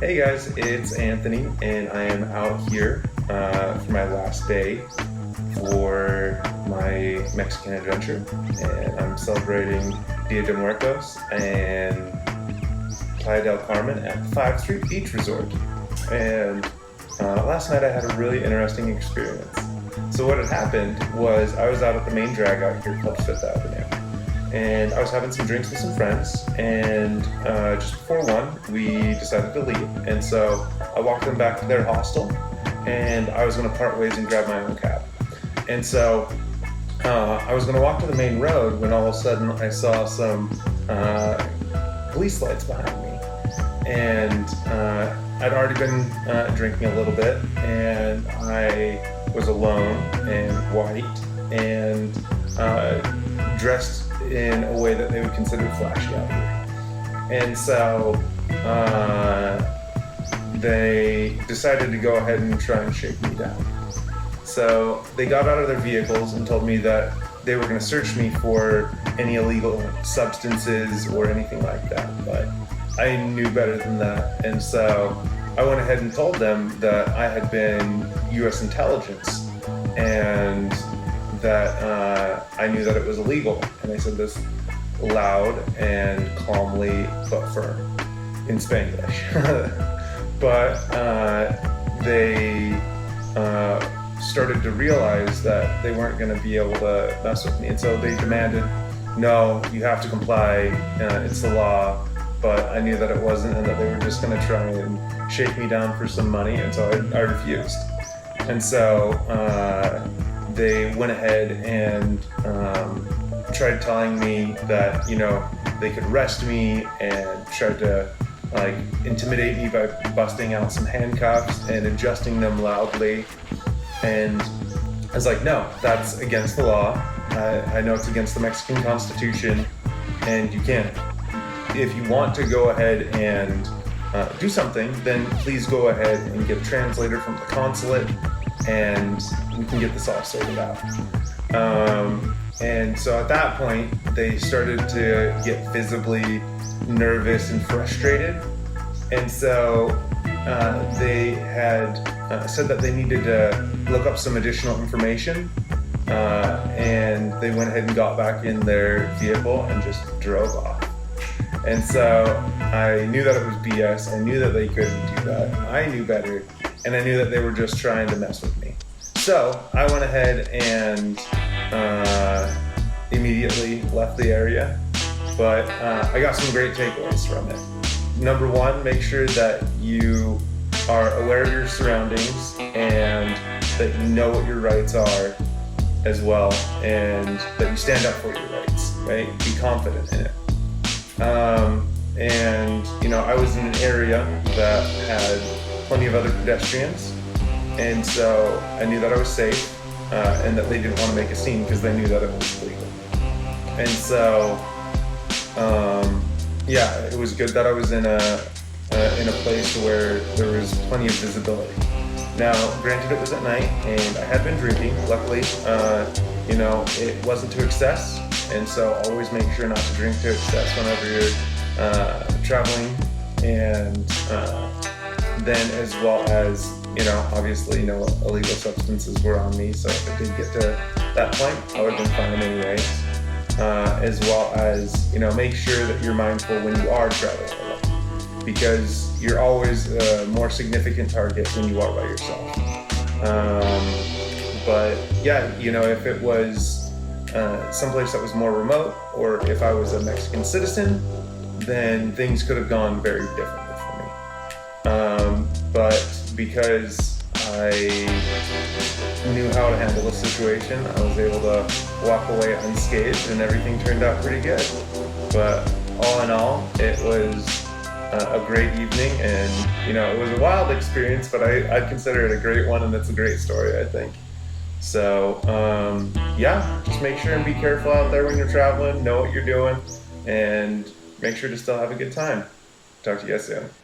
Hey guys, it's Anthony, and I am out here for my last day for my Mexican adventure, and I'm celebrating Dia de Muertos and Playa del Carmen at the 5th Street Beach Resort. And last night I had a really interesting experience. So what had happened was I was out at the main drag out here called 5th Avenue. And I was having some drinks with some friends, and just before 1, we decided to leave. And so I walked them back to their hostel, and I was going to part ways and grab my own cab. And so I was going to walk to the main road when all of a sudden I saw some police lights behind me. And I'd already been drinking a little bit, and I was alone and white and dressed in a way that they would consider flashy out here. And so they decided to go ahead and try and shake me down. So they got out of their vehicles and told me that they were going to search me for any illegal substances or anything like that, but I knew better than that. And so I went ahead and told them that I had been U.S. intelligence and that I knew that it was illegal. And I said this loud and calmly but firm in Spanglish. But they started to realize that they weren't going to be able to mess with me. And so they demanded, no, you have to comply, it's the law. But I knew that it wasn't, and that they were just going to try and shake me down for some money, and so I refused. And so they went ahead and tried telling me that, they could arrest me, and tried to intimidate me by busting out some handcuffs and adjusting them loudly. And I was like, no, that's against the law. I know it's against the Mexican Constitution, and you can't. If you want to go ahead and do something, then please go ahead and get a translator from the consulate, and we can get this all sorted out. And so at that point, they started to get visibly nervous and frustrated. And so they had said that they needed to look up some additional information. And they went ahead and got back in their vehicle and just drove off. And so I knew that it was BS. I knew that they couldn't do that. I knew better, and I knew that they were just trying to mess with me. So I went ahead and immediately left the area, but I got some great takeaways from it. Number 1, make sure that you are aware of your surroundings and that you know what your rights are as well, and that you stand up for your rights, right? Be confident in it. And I was in an area that had plenty of other pedestrians, and so I knew that I was safe, and that they didn't want to make a scene because they knew that it was legal. And so, it was good that I was in a place where there was plenty of visibility. Now, granted, it was at night, and I had been drinking. Luckily, it wasn't to excess. And so always make sure not to drink to excess whenever you're traveling. And then as well as, obviously, illegal substances were on me. So if it did get to that point, I would have been fine anyways. As well as, make sure that you're mindful when you are traveling alone, because you're always a more significant target when you are by yourself. But yeah, if it was someplace that was more remote, or if I was a Mexican citizen, then things could have gone very differently for me. But because I knew how to handle the situation, I was able to walk away unscathed, and everything turned out pretty good. But all in all, it was a great evening, and it was a wild experience, but I'd consider it a great one, and it's a great story, I think. So, just make sure and be careful out there when you're traveling, know what you're doing, and make sure to still have a good time. Talk to you guys soon.